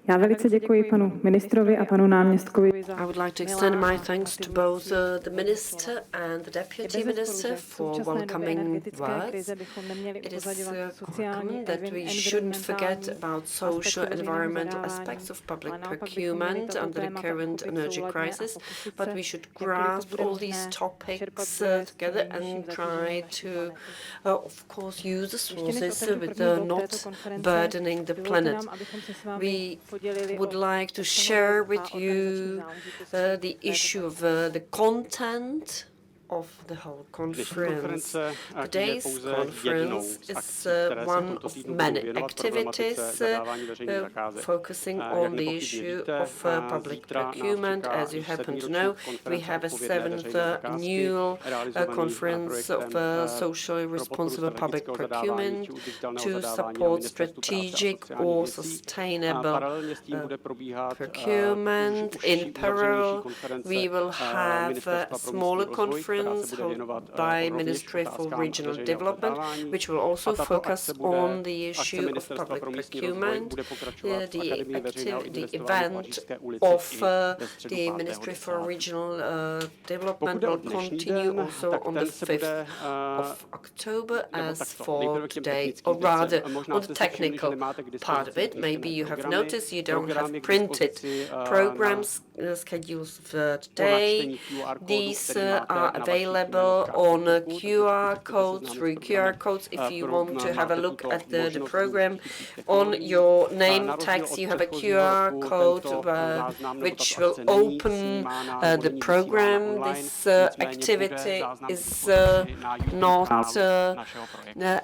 Já velice děkuji panu ministrovi a panu náměstkovi. I would like to extend my thanks to both the minister and the deputy minister for welcoming words. It is common that we shouldn't forget about social and environmental aspects of public procurement under the current energy crisis, but we should grasp all these topics together and try to, of course, use the sources with not burdening the planet. We would like to share with you the issue of the content of the whole conference. Today's conference is one of many activities focusing on the issue of public procurement. As you happen to know, we have a 7th annual conference of socially responsible public procurement to support strategic or sustainable procurement. In parallel, we will have a smaller conference held by Ministry for Regional Development, which will also focus on the issue of public procurement. The event of the Ministry for Regional Development will continue also on the 5th of October as for today, or rather on the technical part of it. Maybe you have noticed you don't have printed programs schedules for today. These are available on QR codes, through QR codes. If you want to have a look at the program, on your name tags you have a QR code which will open the program. This activity is not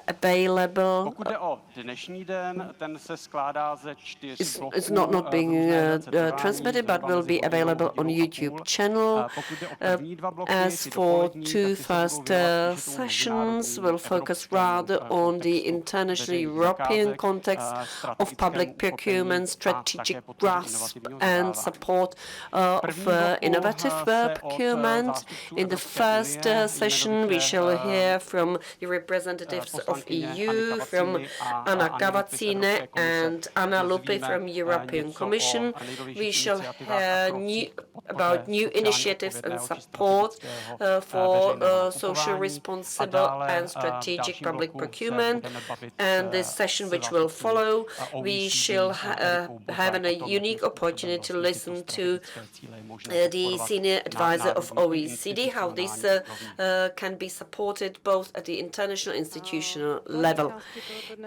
available. It's not being transmitted, but will be available on YouTube channel. As for two first sessions, will focus rather on the international European context of public procurement, strategic grasp and support of innovative procurement. In the first session, we shall hear from the representatives of EU, from Anna Cavazzine and Anna Lupi from European Commission. We shall hear about new initiatives and support for social responsible and strategic public procurement. And this session which will follow, we shall have a unique opportunity to listen to the senior advisor of OECD, how this can be supported both at the international institutional level.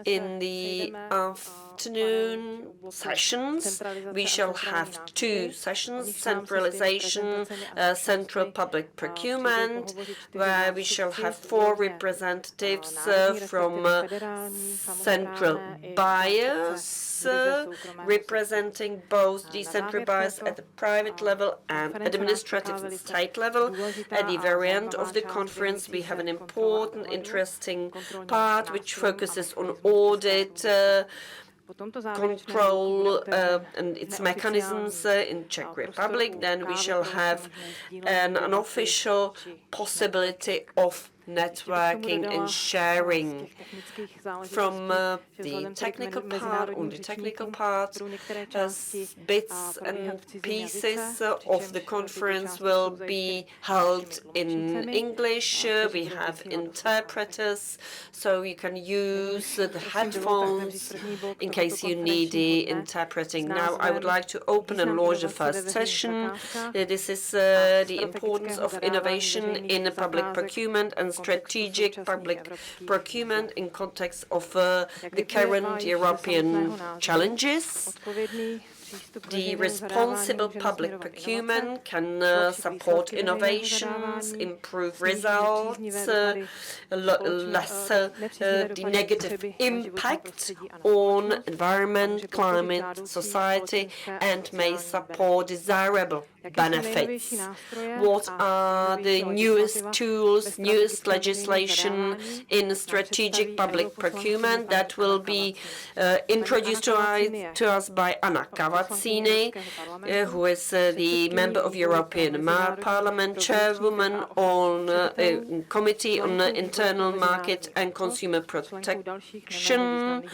In the afternoon sessions, we shall have two sessions: centralization, central public procurement, where we shall have 4 representatives from central buyers, representing both the central buyers at the private level and administrative and state level. At the very end of the conference, we have an important, interesting part which focuses on audit, control and its mechanisms in Czech Republic. Then we shall have an unofficial possibility of networking and sharing. From the technical part, on the technical part, bits and pieces of the conference will be held in English. We have interpreters, so you can use the headphones in case you need the interpreting. Now I would like to open and launch the first session. This is the importance of innovation in public procurement and strategic public procurement in context of the current European challenges. The responsible public procurement can support innovations, improve results, lessen the negative impact on environment, climate, society, and may support desirable benefits. What are the newest tools, newest legislation in strategic public procurement that will be introduced to us by Anna Cavazzine. Cavazzini, who is the member of European Parliament, chairwoman on Committee on Internal Market and Consumer Protection,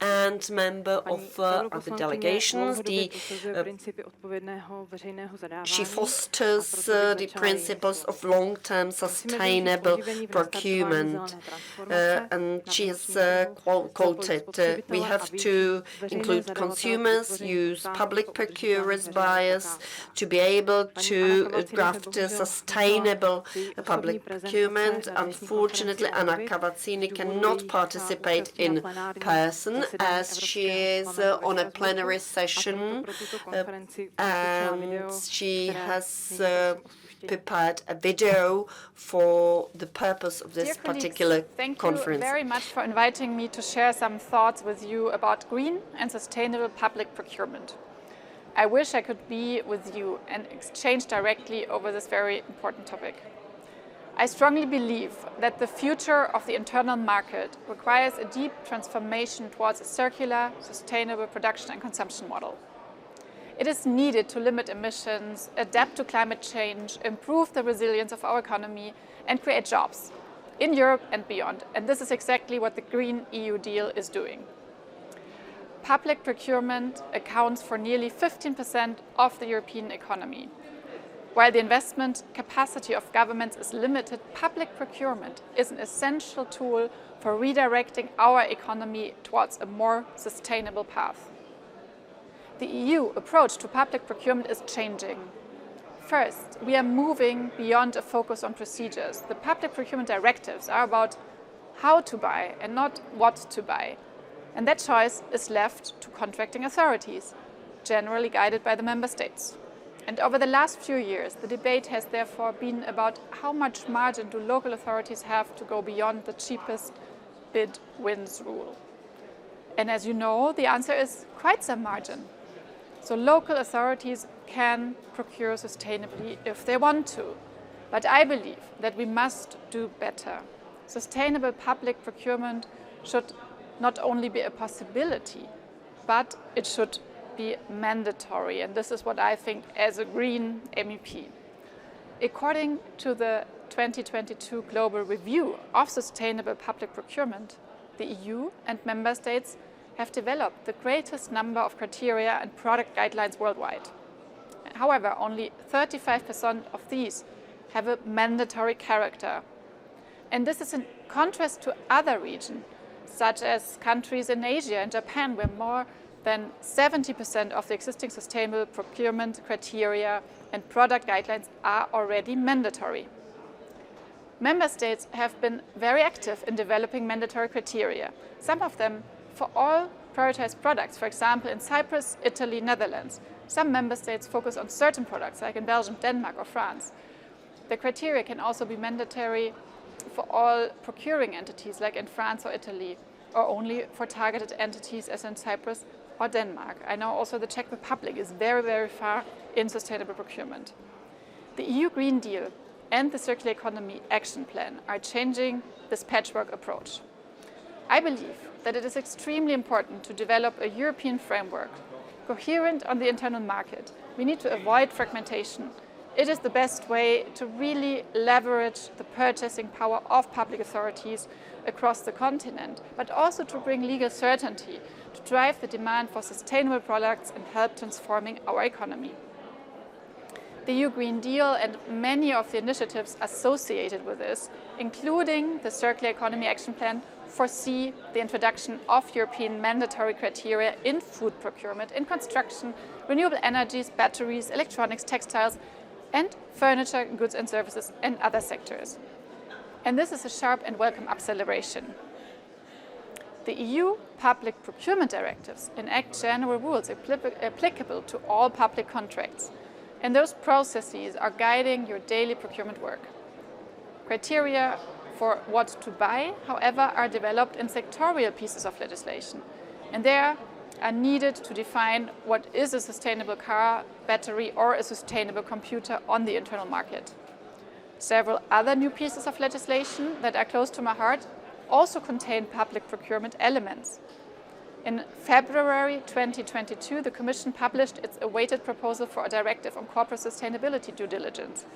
and member of other delegations. She fosters the principles of long-term sustainable procurement, and she is quoted, we have to include consumers, use public procurers, buyers, to be able to draft a sustainable public procurement. Unfortunately, Anna Cavazzini cannot participate in person as she is on a plenary session, and she has prepared a video for the purpose of this particular conference. Thank you very much for inviting me to share some thoughts with you about green and sustainable public procurement. I wish I could be with you and exchange directly over this very important topic. I strongly believe that the future of the internal market requires a deep transformation towards a circular, sustainable production and consumption model. It is needed to limit emissions, adapt to climate change, improve the resilience of our economy, and create jobs in Europe and beyond. And this is exactly what the Green EU deal is doing. Public procurement accounts for nearly 15% of the European economy. While the investment capacity of governments is limited, public procurement is an essential tool for redirecting our economy towards a more sustainable path. The EU approach to public procurement is changing. First, we are moving beyond a focus on procedures. The public procurement directives are about how to buy and not what to buy. And that choice is left to contracting authorities, generally guided by the member states. And over the last few years, the debate has therefore been about how much margin do local authorities have to go beyond the cheapest bid wins rule. And as you know, the answer is quite some margin. So local authorities can procure sustainably if they want to. But I believe that we must do better. Sustainable public procurement should not only be a possibility, but it should be mandatory. And this is what I think as a Green MEP. According to the 2022 Global Review of Sustainable Public Procurement, the EU and member states have developed the greatest number of criteria and product guidelines worldwide. However, only 35% of these have a mandatory character. And this is in contrast to other regions, such as countries in Asia and Japan, where more than 70% of the existing sustainable procurement criteria and product guidelines are already mandatory. Member states have been very active in developing mandatory criteria, some of them for all prioritized products, for example, in Cyprus, Italy, Netherlands. Some member states focus on certain products, like in Belgium, Denmark, or France. The criteria can also be mandatory for all procuring entities, like in France or Italy, or only for targeted entities, as in Cyprus or Denmark. I know also the Czech Republic is very, very far in sustainable procurement. The EU Green Deal and the Circular Economy Action Plan are changing this patchwork approach. I believe that it is extremely important to develop a European framework coherent on the internal market. We need to avoid fragmentation. It is the best way to really leverage the purchasing power of public authorities across the continent, but also to bring legal certainty, to drive the demand for sustainable products and help transforming our economy. The EU Green Deal and many of the initiatives associated with this, including the Circular Economy Action Plan, foresee the introduction of European mandatory criteria in food procurement, in construction, renewable energies, batteries, electronics, textiles, and furniture, goods and services, and other sectors. And this is a sharp and welcome acceleration. The EU public procurement directives enact general rules applicable to all public contracts, and those processes are guiding your daily procurement work. Criteria for what to buy, however, are developed in sectorial pieces of legislation, and they are needed to define what is a sustainable car, battery, or a sustainable computer on the internal market. Several other new pieces of legislation that are close to my heart also contain public procurement elements. In February 2022, the Commission published its awaited proposal for a directive on corporate sustainability due diligence.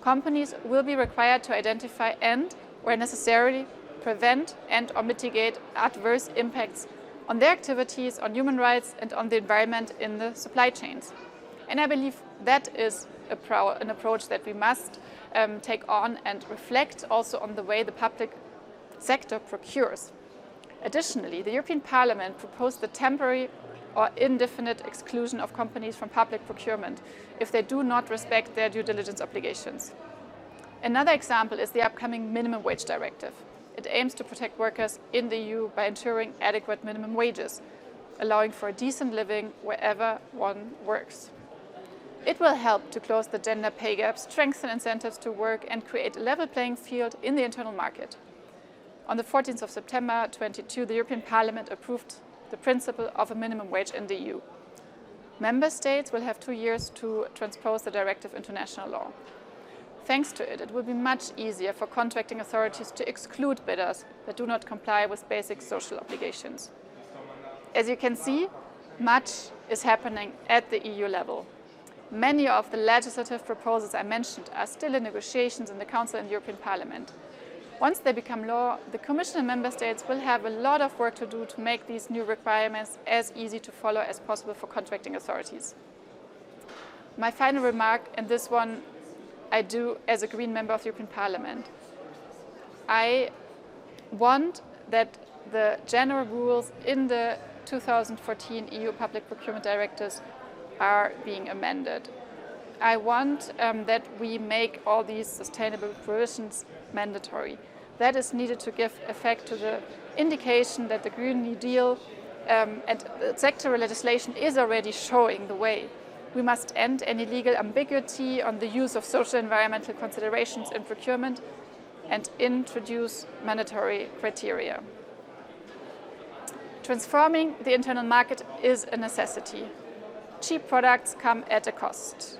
Companies will be required to identify and, where necessary, prevent and/or mitigate adverse impacts on their activities, on human rights, and on the environment in the supply chains. And I believe that is an approach that we must take on and reflect also on the way the public sector procures. Additionally, the European Parliament proposed the temporary or indefinite exclusion of companies from public procurement if they do not respect their due diligence obligations. Another example is the upcoming Minimum Wage Directive. It aims to protect workers in the EU by ensuring adequate minimum wages, allowing for a decent living wherever one works. It will help to close the gender pay gap, strengthen incentives to work, and create a level playing field in the internal market. On the 14th of September 2022, the European Parliament approved the principle of a minimum wage in the EU. Member States will have 2 years to transpose the directive into national law. Thanks to it, it will be much easier for contracting authorities to exclude bidders that do not comply with basic social obligations. As you can see, much is happening at the EU level. Many of the legislative proposals I mentioned are still in negotiations in the Council and European Parliament. Once they become law, the Commission and Member States will have a lot of work to do to make these new requirements as easy to follow as possible for contracting authorities. My final remark, and this one I do as a Green member of the European Parliament. I want that the general rules in the 2014 EU Public Procurement Directives are being amended. I want that we make all these sustainable provisions mandatory. That is needed to give effect to the indication that the Green New Deal and sectoral legislation is already showing the way. We must end any legal ambiguity on the use of social and environmental considerations in procurement and introduce mandatory criteria. Transforming the internal market is a necessity. Cheap products come at a cost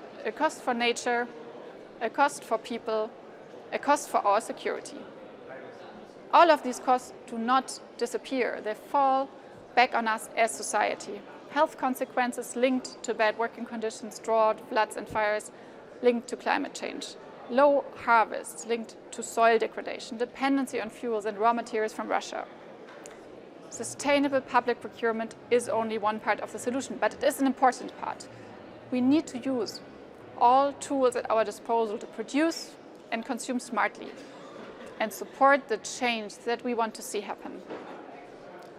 for nature, a cost for people, a cost for our security. All of these costs do not disappear. They fall back on us as society. Health consequences linked to bad working conditions, drought, floods and fires linked to climate change. Low harvests linked to soil degradation, dependency on fuels and raw materials from Russia. Sustainable public procurement is only one part of the solution, but it is an important part. We need to use all tools at our disposal to produce and consume smartly and support the change that we want to see happen.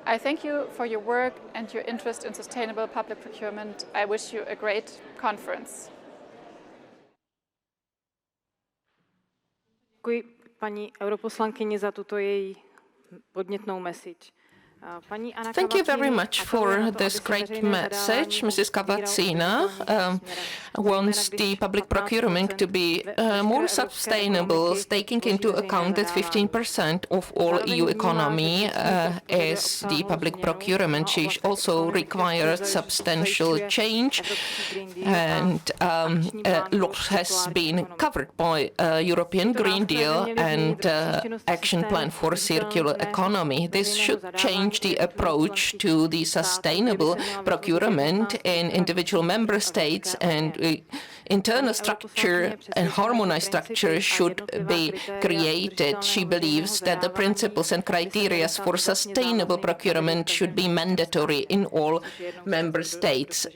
I thank you for your work and your interest in sustainable public procurement. I wish you a great conference. Děkuji paní europoslankyni za tuto její podnětnou message. Thank you very much for this great message. Mrs. Cavazzina wants the public procurement to be more sustainable, taking into account that 15% of all EU economy is the public procurement. She also requires substantial change, and a lot has been covered by European Green Deal and Action Plan for Circular Economy. This should change the approach to the sustainable procurement in individual member states, and internal structure and harmonized structure should be created. She believes that the principles and criteria for sustainable procurement should be mandatory in all member states,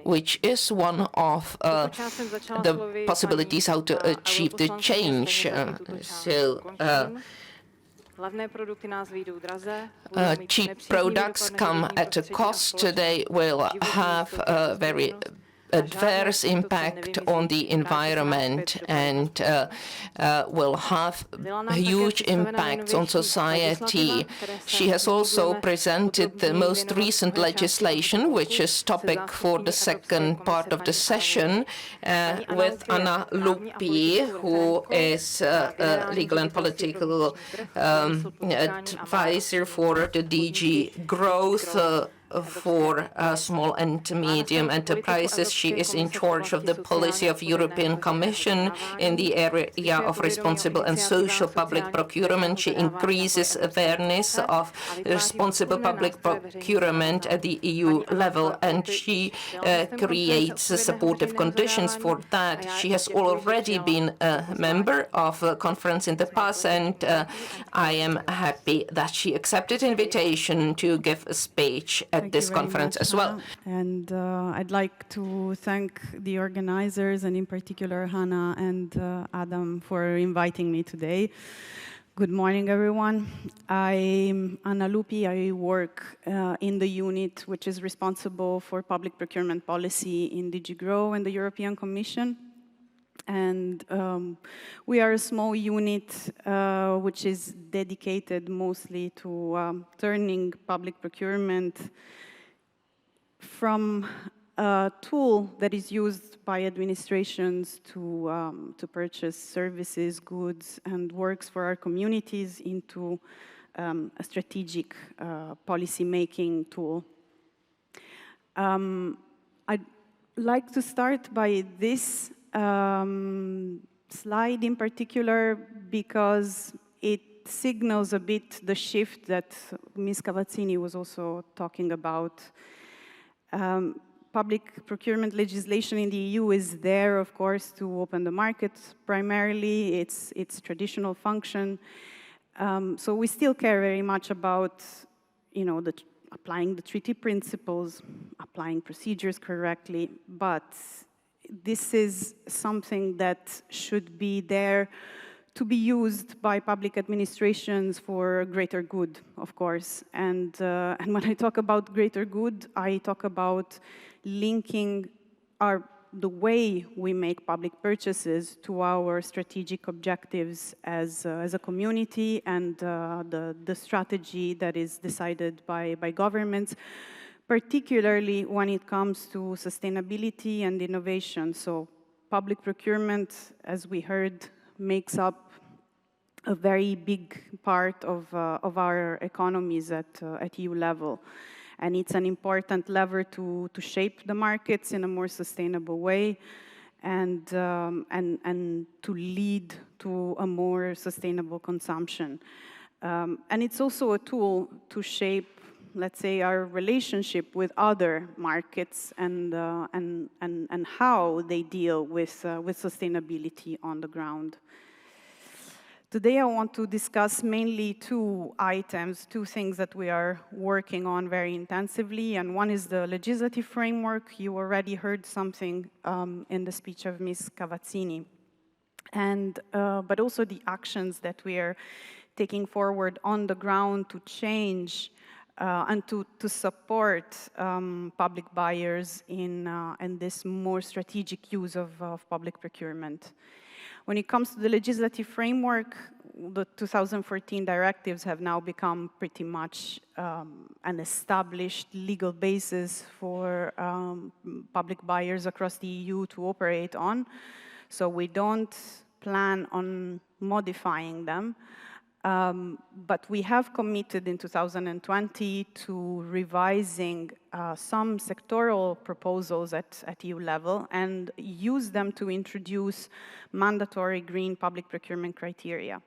which is one of the possibilities how to achieve the change. Cheap products come at a cost. They will have a very adverse impact on the environment and will have huge impacts on society. She has also presented the most recent legislation, which is topic for the second part of the session, with Anna Lupi, who is a legal and political advisor for the DG Growth for small and medium enterprises. She is in charge of the policy of European Commission in the area of responsible and social public procurement. She increases awareness of responsible public procurement at the EU level, and she creates supportive conditions for that. She has already been a member of the conference in the past, and I am happy that she accepted invitation to give a speech at this conference as well. And I'd like to thank the organizers, and in particular Hannah and Adam, for inviting me today. Good morning, everyone. I'm Anna Lupi. I work in the unit which is responsible for public procurement policy in DG GROW and the European Commission. And we are a small unit which is dedicated mostly to turning public procurement from a tool that is used by administrations to purchase services, goods, and works for our communities into a strategic policy-making tool. I'd like to start by this slide in particular because it signals a bit the shift that Ms. Cavazzini was also talking about. Public procurement legislation in the EU is there, of course, to open the market primarily. It's its traditional function. So we still care very much about, applying the treaty principles, applying procedures correctly, but this is something that should be there to be used by public administrations for greater good, of course. And when I talk about greater good, I talk about linking the way we make public purchases to our strategic objectives as a community, and the strategy that is decided by governments, particularly when it comes to sustainability and innovation. So public procurement, as we heard, makes up a very big part of our economies at EU level. And it's an important lever to shape the markets in a more sustainable way and to lead to a more sustainable consumption. And it's also a tool to shape, let's say, our relationship with other markets and how they deal with sustainability on the ground. Today I want to discuss mainly two things that we are working on very intensively, and one is the legislative framework. You already heard something in the speech of Ms. Cavazzini, but also the actions that we are taking forward on the ground to change and to support public buyers in this more strategic use of public procurement. When it comes to the legislative framework, the 2014 directives have now become pretty much an established legal basis for public buyers across the EU to operate on. So we don't plan on modifying them. But we have committed in 2020 to revising some sectoral proposals at EU level and use them to introduce mandatory green public procurement criteria.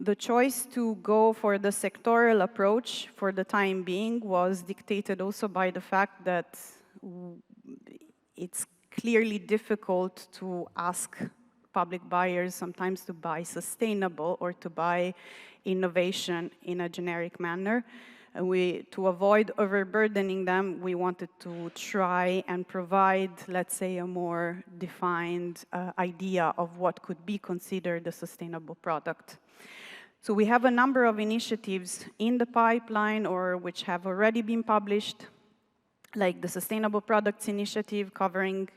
The choice to go for the sectoral approach for the time being was dictated also by the fact that it's clearly difficult to ask public buyers sometimes to buy sustainable or to buy innovation in a generic manner. To avoid overburdening them, we wanted to try and provide, let's say, a more defined idea of what could be considered a sustainable product. So we have a number of initiatives in the pipeline or which have already been published, like the Sustainable Products Initiative, covering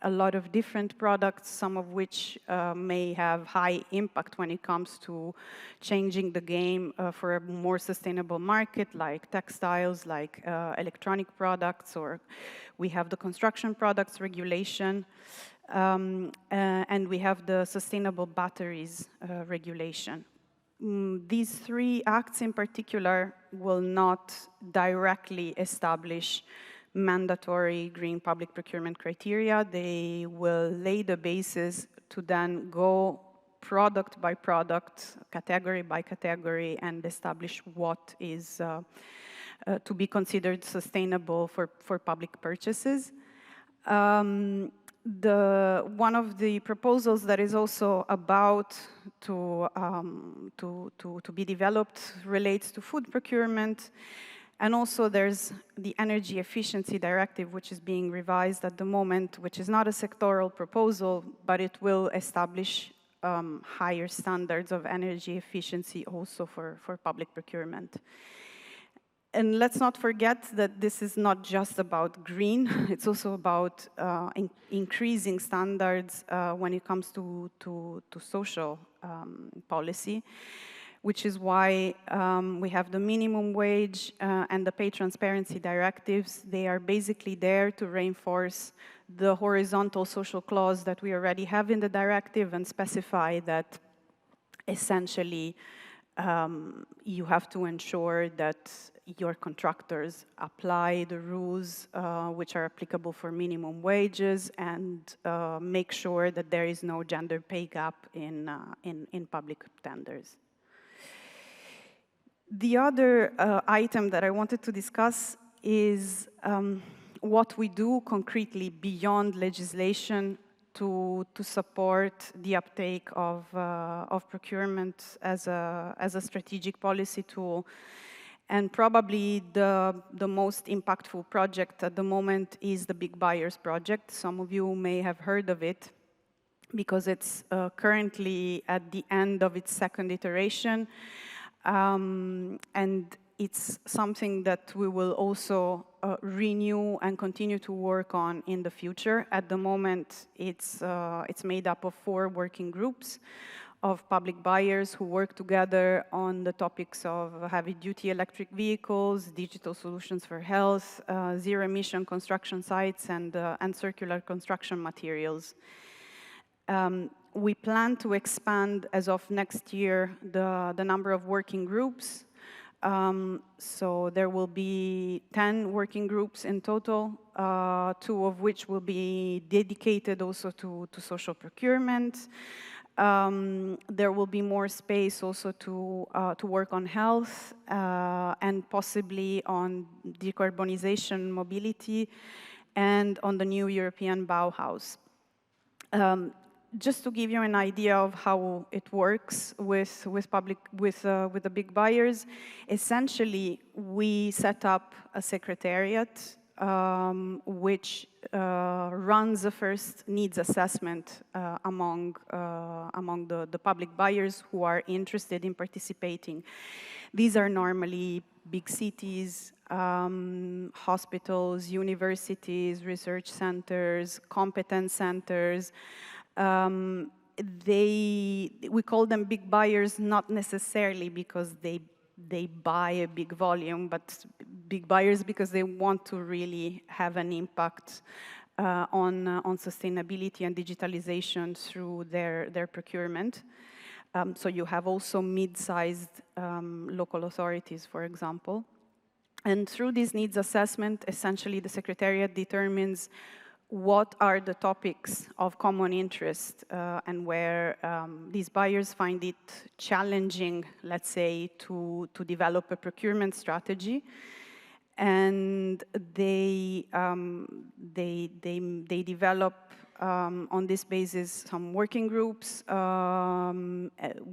a lot of different products, some of which may have high impact when it comes to changing the game for a more sustainable market, like textiles, like electronic products, or we have the construction products regulation, and we have the sustainable batteries regulation. these three acts in particular will not directly establish mandatory green public procurement criteria. They will lay the basis to then go product by product, category by category, and establish what is to be considered sustainable for public purchases. One of the proposals that is also about to be developed relates to food procurement. And also there's the Energy Efficiency Directive, which is being revised at the moment, which is not a sectoral proposal, but it will establish higher standards of energy efficiency also for public procurement. And let's not forget that this is not just about green, it's also about increasing standards when it comes to social policy, which is why we have the minimum wage and the pay transparency directives. They are basically there to reinforce the horizontal social clause that we already have in the directive and specify that essentially you have to ensure that your contractors apply the rules which are applicable for minimum wages and make sure that there is no gender pay gap in public tenders. The other item that I wanted to discuss is what we do concretely beyond legislation to support the uptake of procurement as a strategic policy tool. And probably the most impactful project at the moment is the Big Buyers Project. Some of you may have heard of it because it's currently at the end of its second iteration. And it's something that we will also renew and continue to work on in the future. At the moment, it's made up of 4 working groups of public buyers who work together on the topics of heavy-duty electric vehicles, digital solutions for health, zero-emission construction sites, and circular construction materials. We plan to expand, as of next year, the number of working groups. So there will be 10 working groups in total, 2 of which will be dedicated also to social procurement. There will be more space also to work on health and possibly on decarbonization, mobility, and on the new European Bauhaus. Just to give you an idea of how it works with the big buyers, essentially we set up a secretariat which runs the first needs assessment among the public buyers who are interested in participating. These are normally big cities, hospitals, universities, research centers, competence centers. We call them big buyers not necessarily because they buy a big volume, but big buyers because they want to really have an impact on sustainability and digitalization through their procurement. So you have also mid-sized local authorities, for example. And through this needs assessment, essentially the Secretariat determines what are the topics of common interest and where these buyers find it challenging, let's say, to develop a procurement strategy. And they develop on this basis some working groups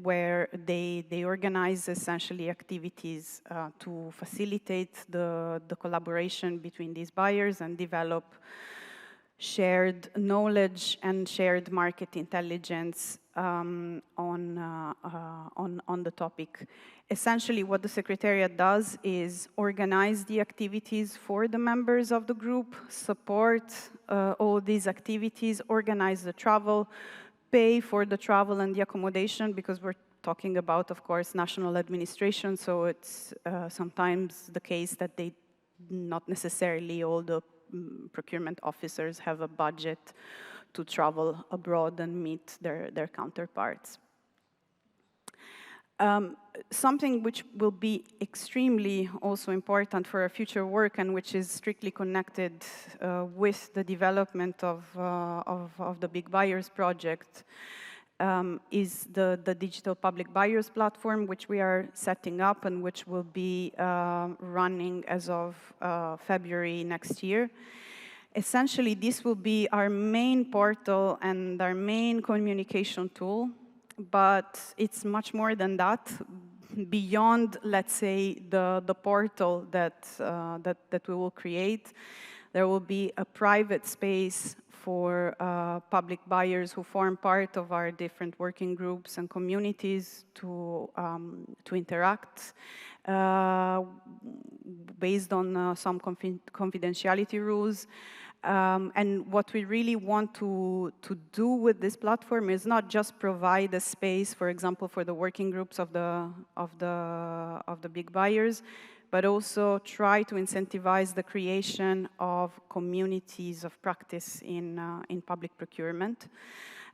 where they organize essentially activities to facilitate the collaboration between these buyers and develop shared knowledge and shared market intelligence on the topic. Essentially, what the Secretariat does is organize the activities for the members of the group, support all these activities, organize the travel, pay for the travel and the accommodation, because we're talking about, of course, national administration, so it's sometimes the case that they not necessarily all the procurement officers have a budget to travel abroad and meet their counterparts. Something which will be extremely also important for our future work and which is strictly connected with the development of the Big Buyers project is the digital public buyers platform, which we are setting up and which will be running as of February next year. Essentially, this will be our main portal and our main communication tool, but it's much more than that. Beyond, let's say, the portal that we will create, there will be a private space for public buyers who form part of our different working groups and communities to interact based on some confidentiality rules. And what we really want to do with this platform is not just provide a space, for example, for the working groups of the big buyers, but also try to incentivize the creation of communities of practice in public procurement.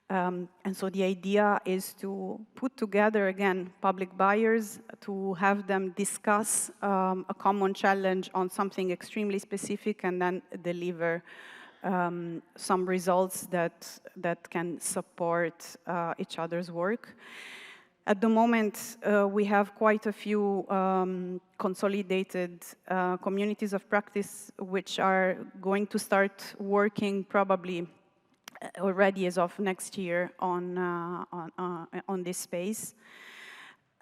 And so the idea is to put together, again, public buyers, to have them discuss a common challenge on something extremely specific and then deliver some results that can support each other's work. At the moment, we have quite a few consolidated communities of practice which are going to start working probably already as of next year on this space.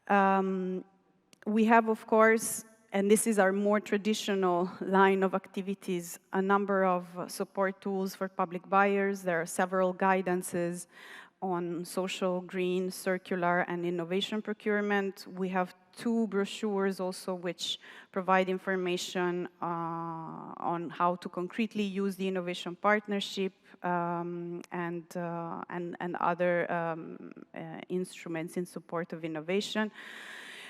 We have, of course, and this is our more traditional line of activities, a number of support tools for public buyers. There are several guidances on social, green, circular, and innovation procurement. We have 2 brochures also which provide information on how to concretely use the innovation partnership and other instruments in support of innovation.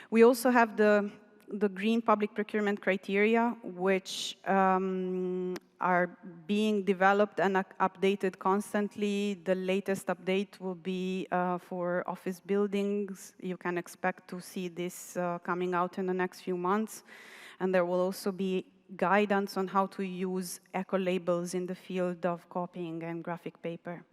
We also have the green public procurement criteria, which are being developed and updated constantly. The latest update will be for office buildings. You can expect to see this coming out in the next few months. And there will also be guidance on how to use eco-labels in the field of copying and graphic paper.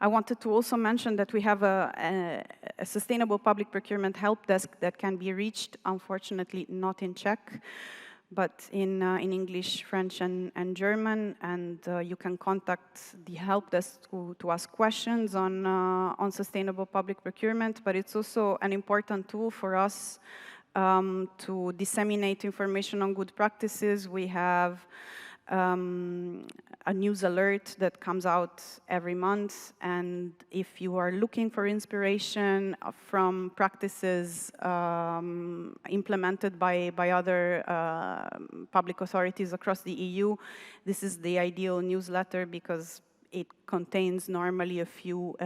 I wanted to also mention that we have a sustainable public procurement help desk that can be reached, unfortunately not in Czech, but in English, French, and German. And you can contact the help desk to ask questions on sustainable public procurement. But it's also an important tool for us to disseminate information on good practices. We have a news alert that comes out every month, and if you are looking for inspiration from practices implemented by other public authorities across the EU, this is the ideal newsletter because it contains normally a few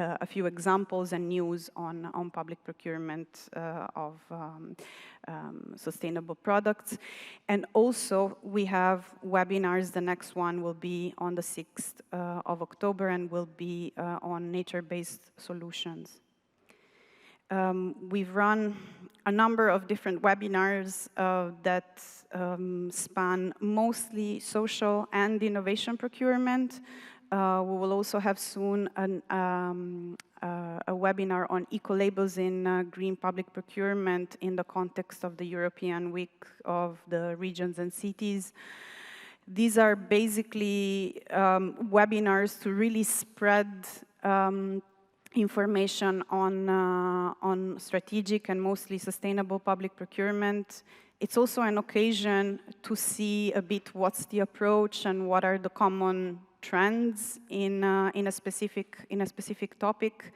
examples and news on public procurement of sustainable products. And also we have webinars. The next one will be on the 6th of October and will be on nature-based solutions. We've run a number of different webinars that span mostly social and innovation procurement. We will also have soon a webinar on eco-labels in green public procurement in the context of the European Week of the Regions and Cities. These are basically webinars to really spread information on strategic and mostly sustainable public procurement. It's also an occasion to see a bit what's the approach and what are the common trends in a specific topic.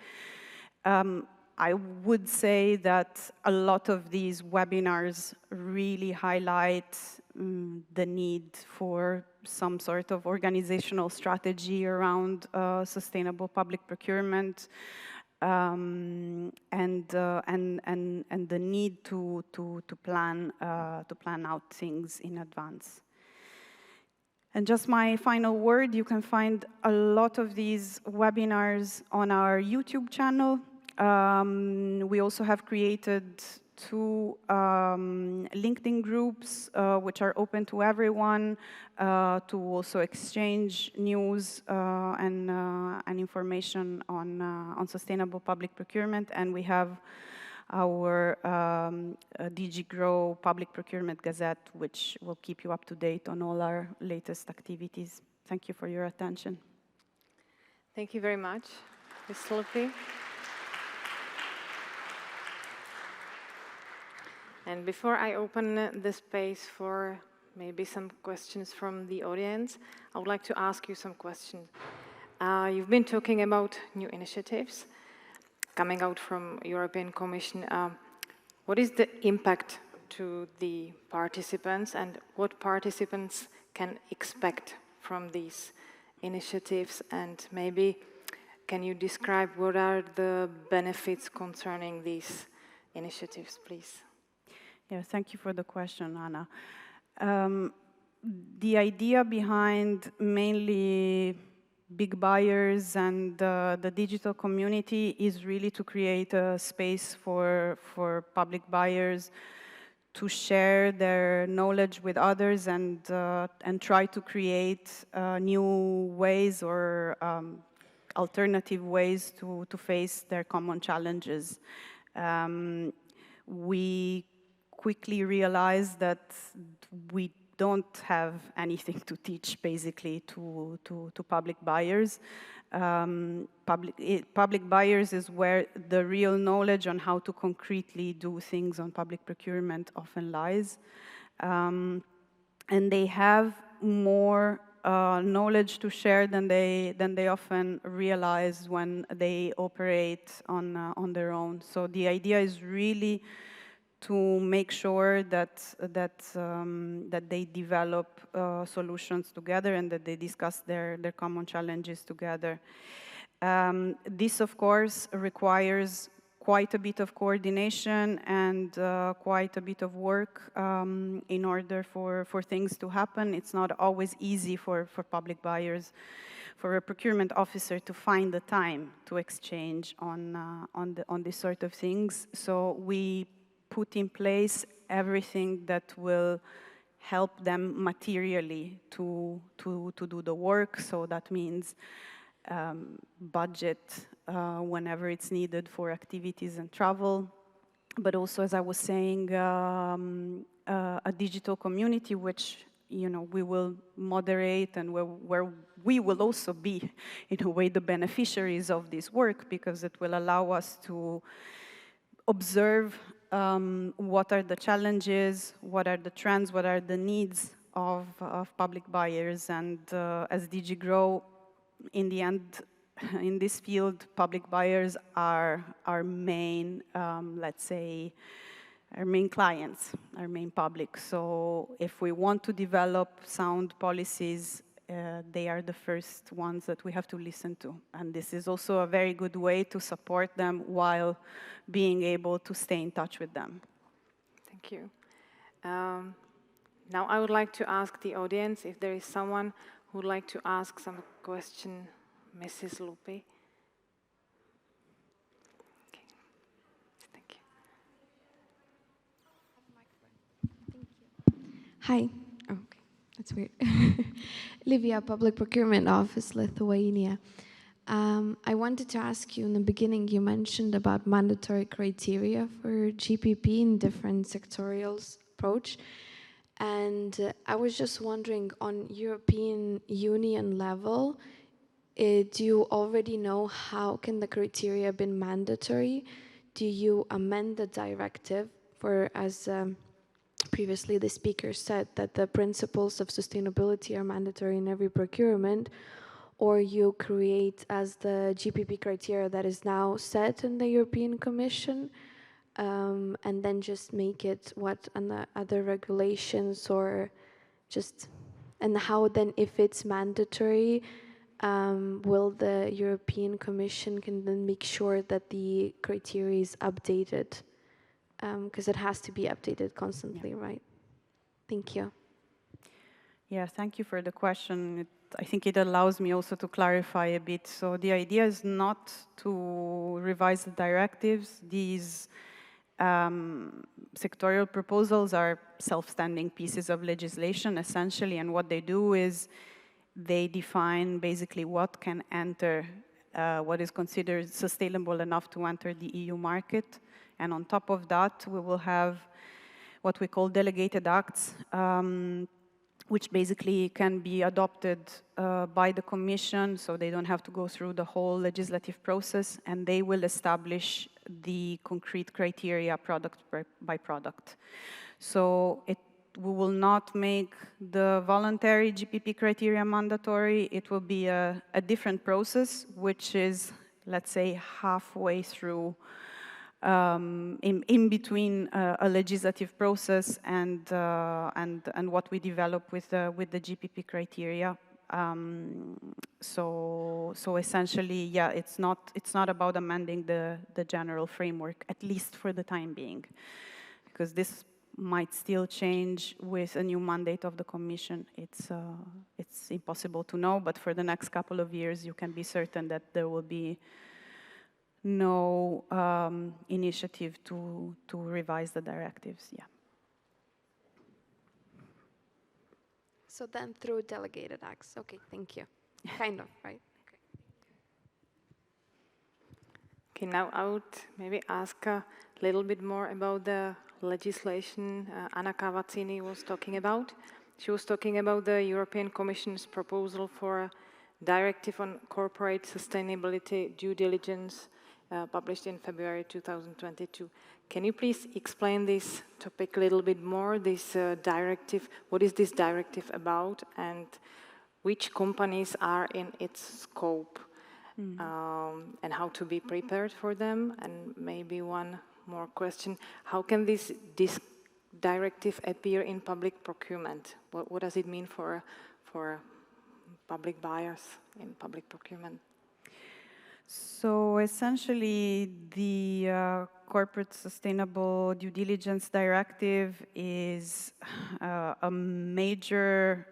I would say that a lot of these webinars really highlight the need for some sort of organizational strategy around sustainable public procurement and the need to plan out things in advance. And just my final word, you can find a lot of these webinars on our YouTube channel. We also have created 2 LinkedIn groups, which are open to everyone, to also exchange news and information on sustainable public procurement. And we have our DG Grow Public Procurement Gazette, which will keep you up to date on all our latest activities. Thank you for your attention. Thank you very much, Ms. Lupi. And before I open the space for maybe some questions from the audience, I would like to ask you some questions. You've been talking about new initiatives coming out from European Commission. What is the impact to the participants, and what participants can expect from these initiatives? And maybe can you describe what are the benefits concerning these initiatives, please? Yeah, thank you for the question, Anna. The idea behind mainly big buyers and the digital community is really to create a space for public buyers to share their knowledge with others and try to create new ways or alternative ways to face their common challenges. We quickly realized that we don't have anything to teach, basically, to public buyers. Public buyers is where the real knowledge on how to concretely do things on public procurement often lies. And they have more knowledge to share than they often realize when they operate on their own. So the idea is really to make sure that they develop solutions together and that they discuss their common challenges together. This, of course, requires quite a bit of coordination and quite a bit of work in order for things to happen. It's not always easy for public buyers, for a procurement officer to find the time to exchange on this sort of things. So we put in place everything that will help them materially to do the work. So that means budget whenever it's needed for activities and travel, but also, as I was saying, a digital community which we will moderate and where we will also be, in a way, the beneficiaries of this work, because it will allow us to observe what are the challenges, what are the trends, what are the needs of public buyers. And as DG Grow, in the end, in this field, public buyers are our main, let's say, our main clients, our main public. So if we want to develop sound policies, they are the first ones that we have to listen to. And this is also a very good way to support them while being able to stay in touch with them. Thank you. Now I would like to ask the audience if there is someone who would like to ask some question, Mrs. Lupi. Okay. Thank you. Hi. Oh, okay. That's weird. Livia, Public Procurement Office, Lithuania. I wanted to ask you, in the beginning, you mentioned about mandatory criteria for GPP in different sectorial approach. And I was just wondering, on European Union level, do you already know how can the criteria be mandatory? Do you amend the directive for, as previously the speaker said, that the principles of sustainability are mandatory in every procurement, or you create as the GPP criteria that is now set in the European Commission, and then just make it what on the other regulations, or just, and how then, if it's mandatory, will the European Commission can then make sure that the criteria is updated? Because it has to be updated constantly, right? Thank you. Yeah, thank you for the question. I think it allows me also to clarify a bit. So the idea is not to revise the directives. These sectorial proposals are self-standing pieces of legislation, essentially, and what they do is they define basically what can enter, what is considered sustainable enough to enter the EU market. And on top of that, we will have what we call delegated acts, which basically can be adopted by the Commission, so they don't have to go through the whole legislative process, and they will establish the concrete criteria product by product. So we will not make the voluntary GPP criteria mandatory. It will be a different process, which is, let's say, halfway through, in between a legislative process and what we develop with the GPP criteria. So essentially, yeah, it's not about amending the general framework, at least for the time being, because this might still change with a new mandate of the Commission. It's impossible to know, but for the next couple of years, you can be certain that there will be no initiative to revise the directives. Yeah. So then through delegated acts. Okay, thank you. Kind of, right? Okay, now I would maybe ask a little bit more about the legislation Anna Cavazzini was talking about. She was talking about the European Commission's proposal for a directive on corporate sustainability due diligence published in February 2022. Can you please explain this topic a little bit more, this directive? What is this directive about, and which companies are in its scope, and how to be prepared for them? And maybe one more question, how can this directive appear in public procurement? What does it mean for public buyers in public procurement? So essentially, the Corporate Sustainable Due Diligence Directive is a major,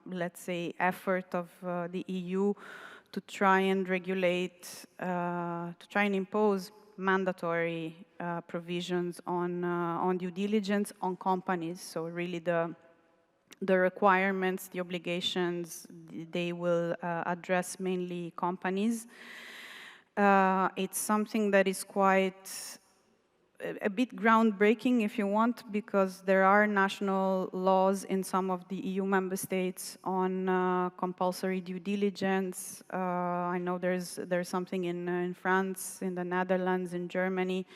let's say, effort of the EU to try and regulate, to try and impose mandatory provisions on due diligence on companies. So really the requirements, the obligations, they will address mainly companies. It's something that is quite a bit groundbreaking, if you want, because there are national laws in some of the EU member states on compulsory due diligence. I know there's something in France, in the Netherlands, in Germany.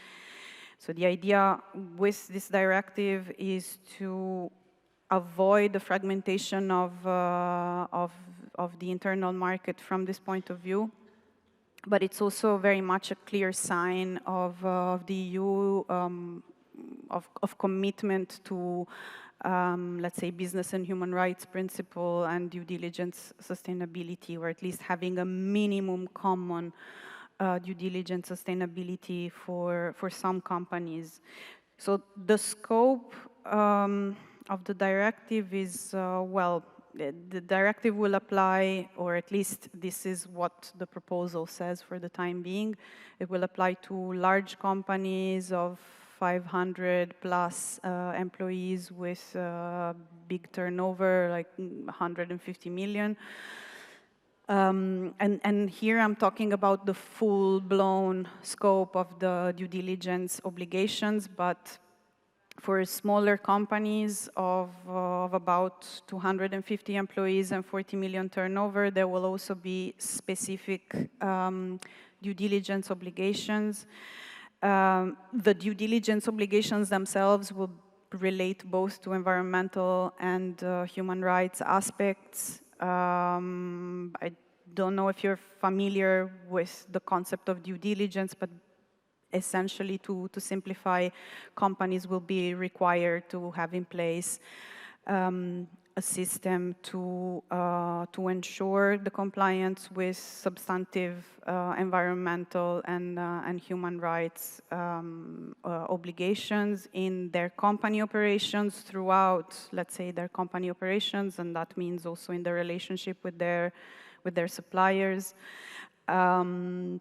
So the idea with this directive is to avoid the fragmentation of the internal market from this point of view. But it's also very much a clear sign of the EU of commitment to, let's say, business and human rights principle and due diligence sustainability, or at least having a minimum common due diligence sustainability for some companies. So the scope of the directive is, well, the directive will apply, or at least this is what the proposal says for the time being. It will apply to large companies of 500 plus employees with big turnover, like 150 million. And here I'm talking about the full-blown scope of the due diligence obligations, but for smaller companies of about 250 employees and 40 million turnover, there will also be specific due diligence obligations. The due diligence obligations themselves will relate both to environmental and human rights aspects. I don't know if you're familiar with the concept of due diligence, but essentially, to simplify, companies will be required to have in place a system to ensure the compliance with substantive environmental and human rights obligations in their company operations throughout, let's say, their company operations, and that means also in the relationship with their suppliers, and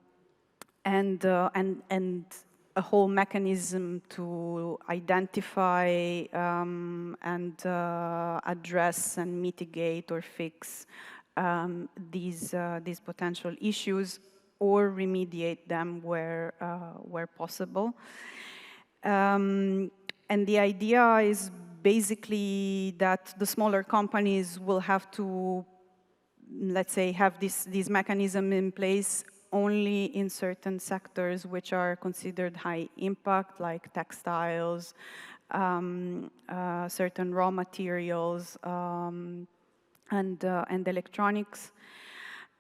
a whole mechanism to identify and address and mitigate or fix these potential issues or remediate them where possible. And the idea is basically that the smaller companies will have to, let's say, have this mechanism in place only in certain sectors which are considered high impact, like textiles, certain raw materials, and electronics.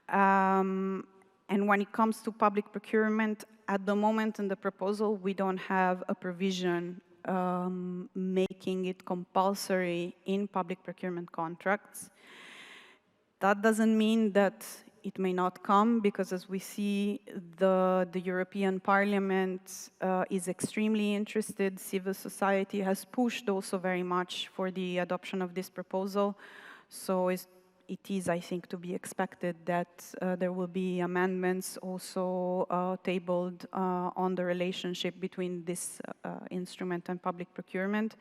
And when it comes to public procurement, at the moment in the proposal, we don't have a provision making it compulsory in public procurement contracts. That doesn't mean that it may not come, because as we see, the European Parliament is extremely interested. Civil society has pushed also very much for the adoption of this proposal. So it is, I think, to be expected that there will be amendments also tabled on the relationship between this instrument and public procurement.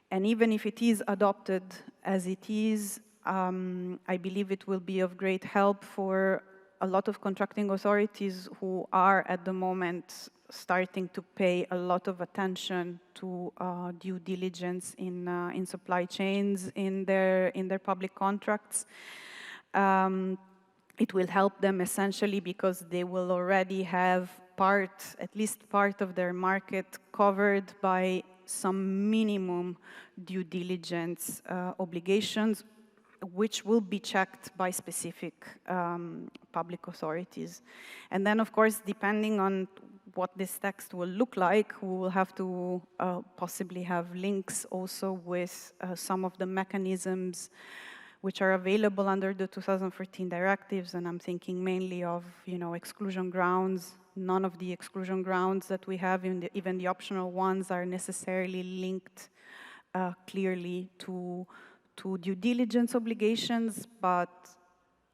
And even if it is adopted as it is, I believe it will be of great help for a lot of contracting authorities who are at the moment starting to pay a lot of attention to due diligence in supply chains in their public contracts. It will help them essentially because they will already have at least part of their market covered by some minimum due diligence obligations, which will be checked by specific public authorities. And then, of course, depending on what this text will look like, we will have to possibly have links also with some of the mechanisms which are available under the 2014 directives, and I'm thinking mainly of, exclusion grounds. None of the exclusion grounds that we have, even the optional ones, are necessarily linked clearly to due diligence obligations, but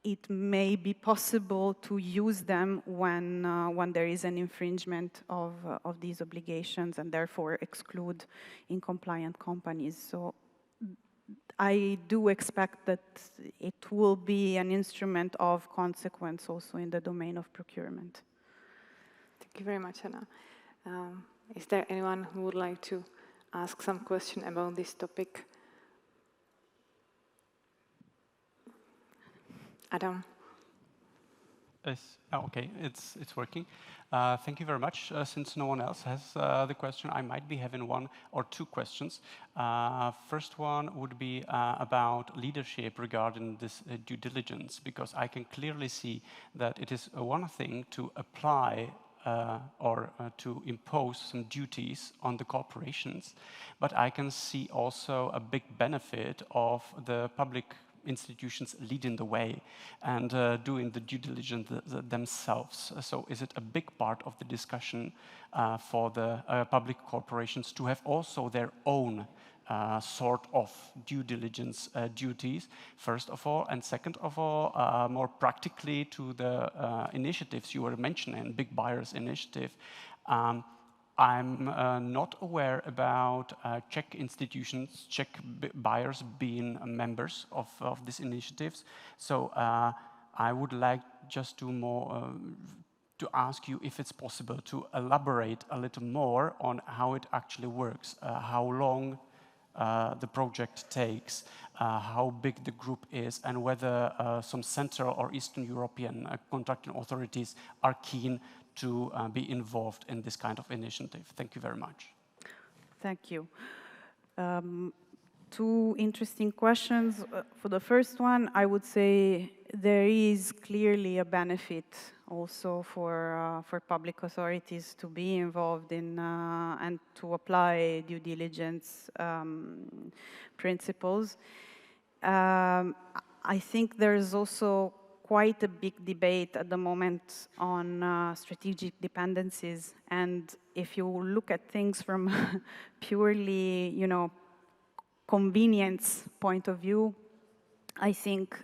it may be possible to use them when there is an infringement of these obligations, and therefore exclude incompliant companies. So I do expect that it will be an instrument of consequence also in the domain of procurement. Thank you very much, Anna. Is there anyone who would like to ask some question about this topic? Adam. Yes. Oh, okay, it's working. Thank you very much. Since no one else has the question, I might be having one or two questions. First one would be about leadership regarding this due diligence, because I can clearly see that it is one thing to apply or to impose some duties on the corporations, but I can see also a big benefit of the public institutions leading the way and doing the due diligence themselves. So is it a big part of the discussion for the public corporations to have also their own sort of due diligence duties, first of all, and second of all, more practically to the initiatives you were mentioning, Big Buyers Initiative. I'm not aware about Czech institutions, Czech buyers being members of these initiatives. So I would like just to ask you if it's possible to elaborate a little more on how it actually works, how long the project takes, how big the group is, and whether some Central or Eastern European contracting authorities are keen to be involved in this kind of initiative. Thank you very much. Thank you. Two interesting questions. For the first one, I would say there is clearly a benefit also for public authorities to be involved in and to apply due diligence principles. I think there's also quite a big debate at the moment on strategic dependencies. And if you look at things from purely, convenience point of view, I think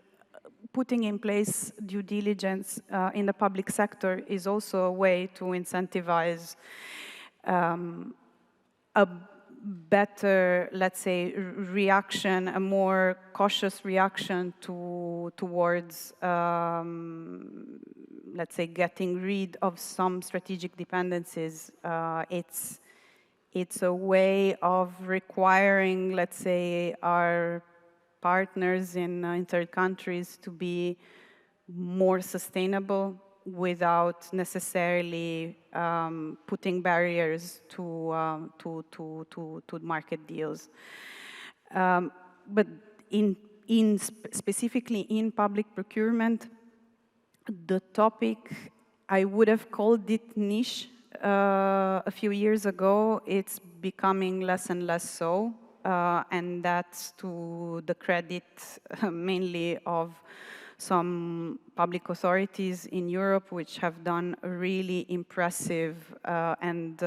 putting in place due diligence in the public sector is also a way to incentivize a better, let's say, reaction, a more cautious reaction towards, let's say, getting rid of some strategic dependencies. It's a way of requiring, let's say, our partners in third countries to be more sustainable without necessarily putting barriers to market deals. But specifically in public procurement, the topic, I would have called it niche a few years ago. It's becoming less and less so, and that's to the credit mainly of some public authorities in Europe which have done really impressive and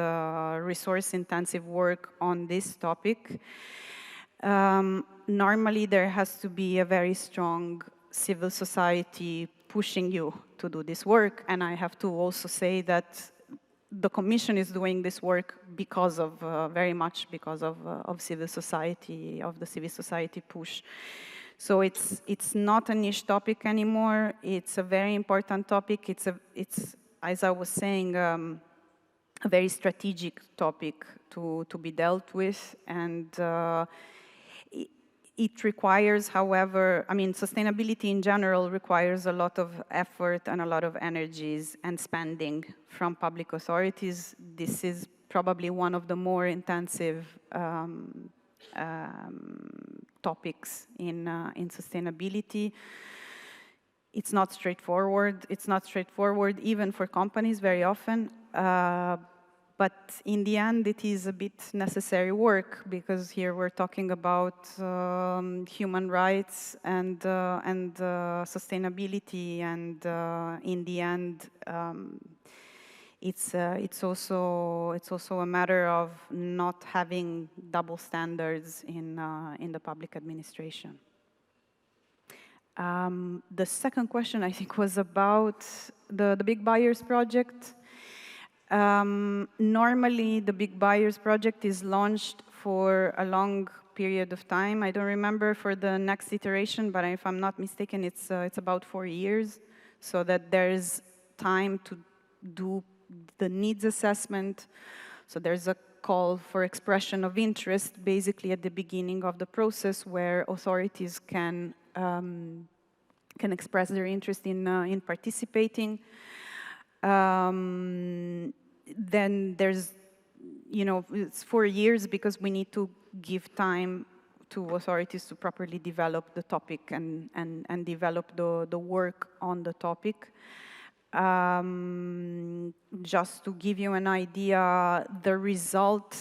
resource-intensive work on this topic. Normally, there has to be a very strong civil society pushing you to do this work, and I have to also say that the Commission is doing this work because of, very much because of civil society, of the civil society push. So it's not a niche topic anymore. It's a very important topic. It's as I was saying, a very strategic topic to be dealt with, and it requires, however, I mean, sustainability in general requires a lot of effort and a lot of energies and spending from public authorities. This is probably one of the more intensive topics in sustainability. It's not straightforward. It's not straightforward even for companies very often. But in the end, it is a bit necessary work, because here we're talking about human rights and sustainability, and in the end, it's also a matter of not having double standards in the public administration. The second question, I think, was about the Big Buyers project. Normally, the Big Buyers project is launched for a long period of time. I don't remember for the next iteration, but if I'm not mistaken, it's about 4 years, so that there's time to do the needs assessment. So there's a call for expression of interest, basically at the beginning of the process, where authorities can express their interest in participating. Then there's, it's 4 years because we need to give time to authorities to properly develop the topic and develop the work on the topic. Just to give you an idea, the result,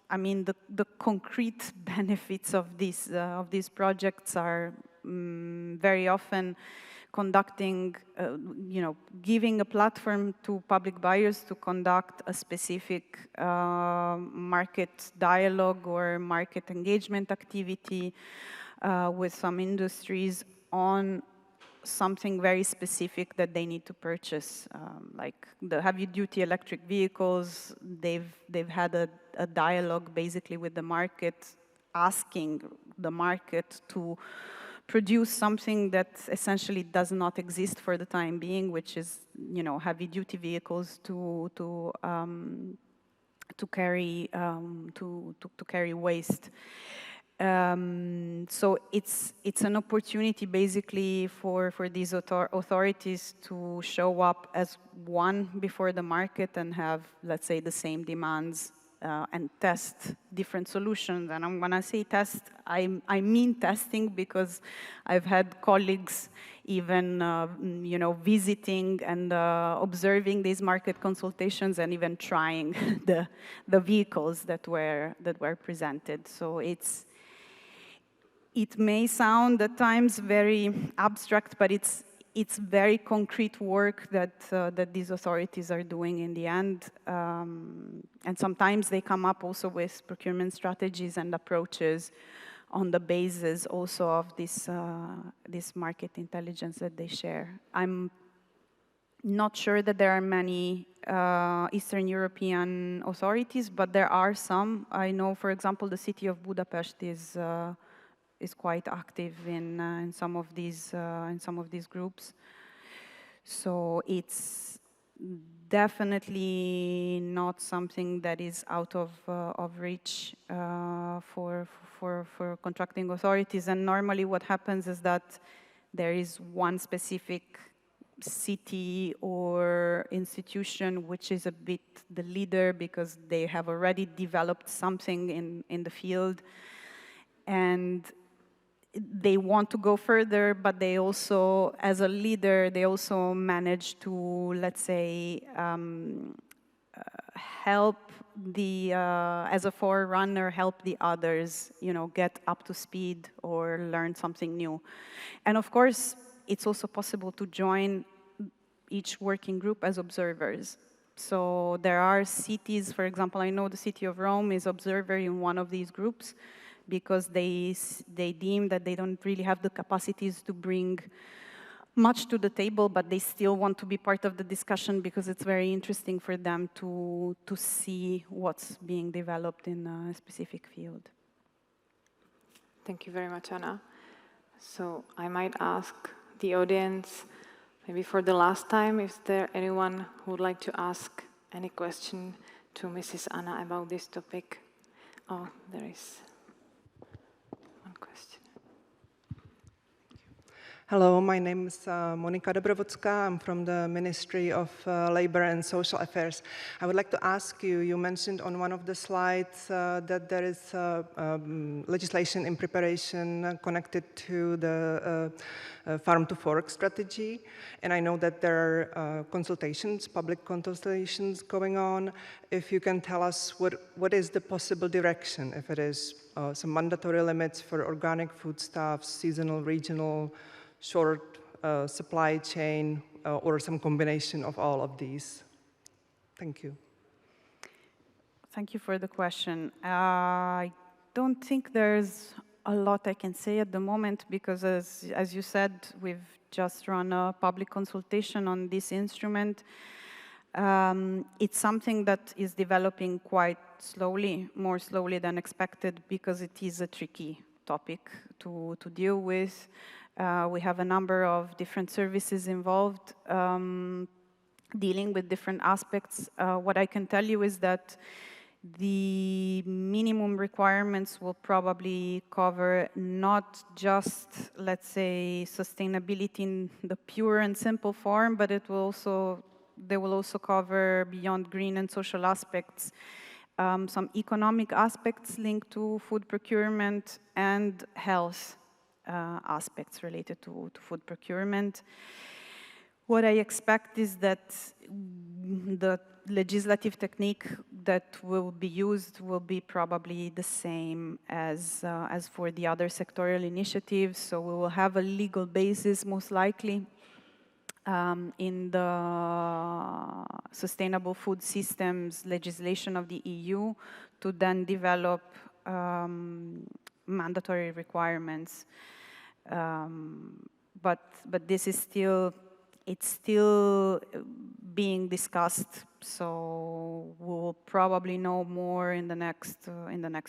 I mean, the concrete benefits of these projects are very often conducting, giving a platform to public buyers to conduct a specific market dialogue or market engagement activity with some industries on something very specific that they need to purchase, like the heavy-duty electric vehicles. They've had a dialogue basically with the market, asking the market to produce something that essentially does not exist for the time being, which is, heavy-duty vehicles to carry waste. So it's an opportunity basically for these authorities to show up as one before the market and have, let's say, the same demands and test different solutions. And when I say test, I mean testing, because I've had colleagues even visiting and observing these market consultations and even trying the vehicles that were presented. So it may sound at times very abstract, but it's very concrete work that these authorities are doing in the end. And sometimes they come up also with procurement strategies and approaches on the basis also of this market intelligence that they share. I'm not sure that there are many Eastern European authorities, but there are some. I know, for example, the city of Budapest is quite active in some of these groups. So it's definitely not something that is out of reach for contracting authorities. And normally, what happens is that there is one specific city or institution which is a bit the leader because they have already developed something in the field, and they want to go further, but they also, as a leader, they also manage to, let's say, help as a forerunner, help the others, get up to speed or learn something new. And of course, it's also possible to join each working group as observers. So there are cities, for example, I know the city of Rome is observer in one of these groups because they deem that they don't really have the capacities to bring much to the table, but they still want to be part of the discussion because it's very interesting for them to see what's being developed in a specific field. Thank you very much, Anna. So I might ask the audience, maybe for the last time, is there anyone who would like to ask any question to Mrs. Anna about this topic? Oh, there is one question. Hello, my name is Monika Dobrovodska. I'm from the Ministry of Labor and Social Affairs. I would like to ask you, you mentioned on one of the slides that there is legislation in preparation connected to the farm to fork strategy. And I know that there are consultations, public consultations going on. If you can tell us what is the possible direction, if it is some mandatory limits for organic foodstuffs, seasonal, regional, short supply chain, or some combination of all of these? Thank you. Thank you for the question. I don't think there's a lot I can say at the moment because, as you said, we've just run a public consultation on this instrument. It's something that is developing quite slowly, more slowly than expected, because it is a tricky topic to deal with. We have a number of different services involved dealing with different aspects. What I can tell you is that the minimum requirements will probably cover not just, let's say, sustainability in the pure and simple form, but they will also cover, beyond green and social aspects, some economic aspects linked to food procurement and health aspects related to food procurement. What I expect is that the legislative technique that will be used will be probably the same as for the other sectorial initiatives. So we will have a legal basis, most likely, in the sustainable food systems legislation of the EU to then develop mandatory requirements. But this is still being discussed, so we'll probably know more in the next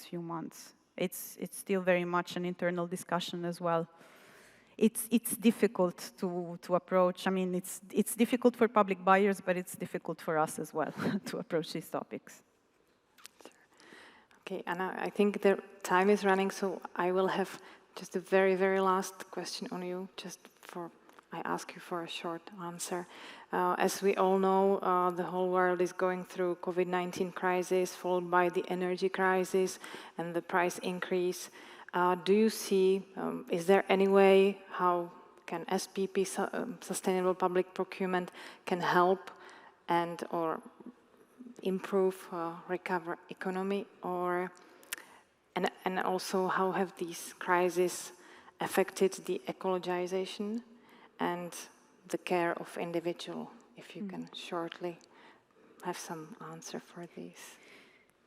few months. It's still very much an internal discussion as well. It's difficult to approach. I mean, it's difficult for public buyers, but it's difficult for us as well to approach these topics. Okay, Anna, I think the time is running, so I will have just a very, very last question on you, I ask you for a short answer. As we all know, the whole world is going through COVID-19 crisis, followed by the energy crisis and the price increase. Do you see, is there any way how can SPP, Sustainable Public Procurement, can help or improve, recover economy? Or And also, how have these crises affected the ecologization and the care of individual? If you can shortly have some answer for these.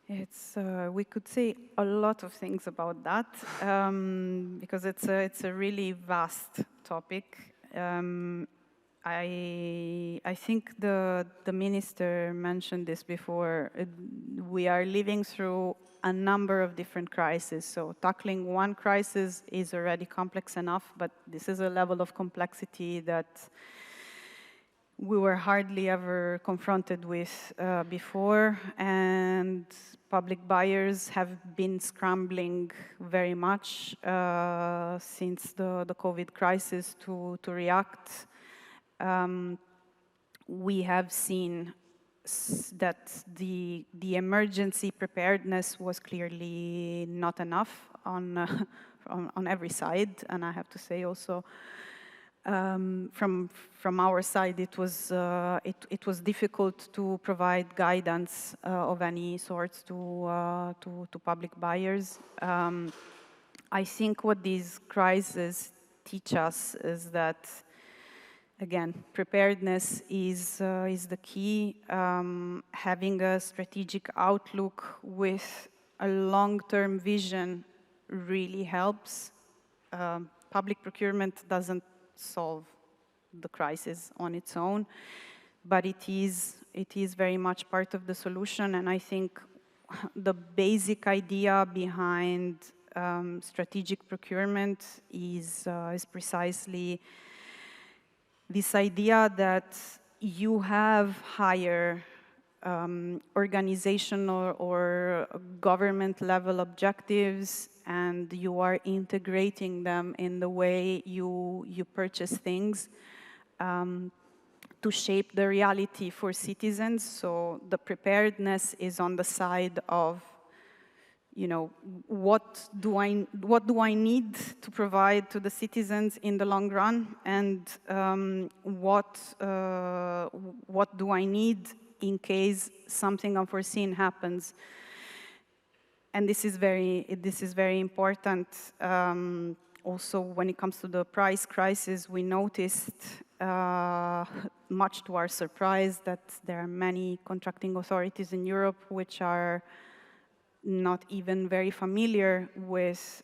It's we could say a lot of things about that because it's a really vast topic. I think the minister mentioned this before. We are living through a number of different crises. So tackling one crisis is already complex enough, but this is a level of complexity that we were hardly ever confronted with before, and public buyers have been scrambling very much since the COVID crisis to react. We have seen that the emergency preparedness was clearly not enough on every side, and I have to say also from our side, it was difficult to provide guidance of any sorts to public buyers. I think what these crises teach us is that, again, preparedness is the key. Having a strategic outlook with a long-term vision really helps. Public procurement doesn't solve the crisis on its own, but it is very much part of the solution. And I think the basic idea behind strategic procurement is precisely this idea that you have higher organizational or government level objectives, and you are integrating them in the way you purchase things to shape the reality for citizens. So the preparedness is on the side of, you know, what do I need to provide to the citizens in the long run, and what do I need in case something unforeseen happens. And this is very important. Also, when it comes to the price crisis, we noticed, much to our surprise, that there are many contracting authorities in Europe which are not even very familiar with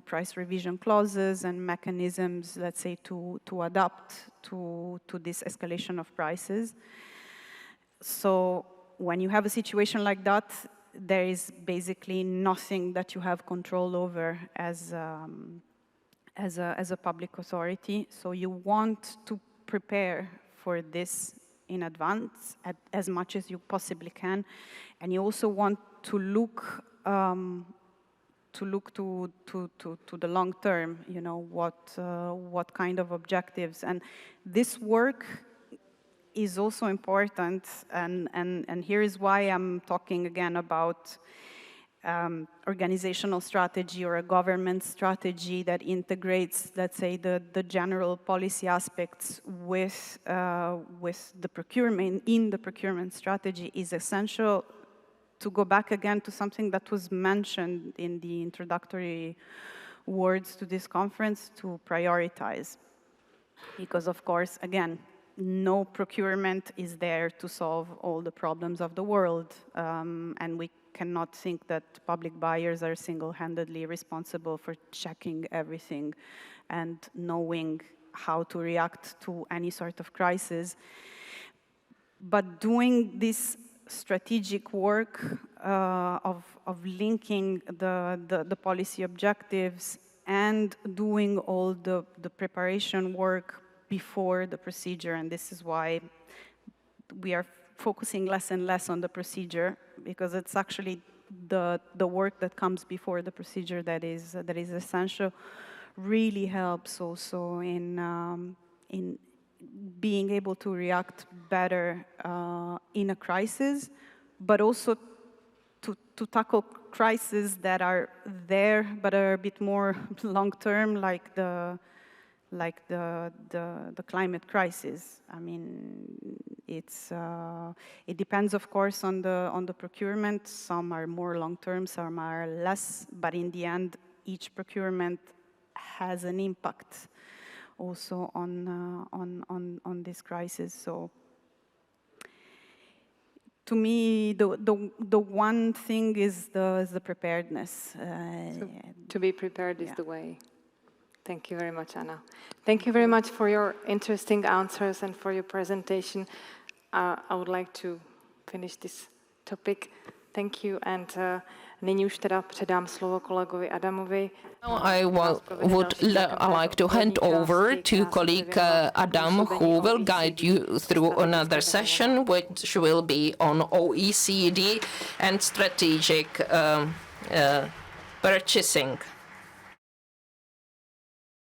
price revision clauses and mechanisms, let's say, to adapt to this escalation of prices. So when you have a situation like that, there is basically nothing that you have control over as a public authority. So you want to prepare for this in advance as much as you possibly can, and you also want to look to the long term. You know, what kind of objectives, and this work is also important, and here is why I'm talking again about organizational strategy or a government strategy that integrates, let's say, the general policy aspects with the procurement. In the procurement strategy is essential to go back again to something that was mentioned in the introductory words to this conference, to prioritize. Because of course, again, no procurement is there to solve all the problems of the world, and we cannot think that public buyers are single-handedly responsible for checking everything and knowing how to react to any sort of crisis. But doing this strategic work of linking the policy objectives and doing all the preparation work before the procedure, and this is why we are focusing less and less on the procedure, because it's actually the work that comes before the procedure that is essential, really helps also in being able to react better in a crisis, but also to tackle crises that are there but are a bit more long-term, like the like the climate crisis. I mean, it depends, of course, on the procurement. Some are more long-term, some are less, but in the end, each procurement has an impact also on this crisis. So, to me, the one thing is the preparedness. So to be prepared is the way. Thank you very much, Anna. Thank you very much for your interesting answers and for your presentation. I would like to finish this topic. Thank you, and nyní už teda předám slovo kolegovi Adamovi. Now I would like to hand over to colleague Adam, who will guide you through another session, which will be on OECD and strategic purchasing.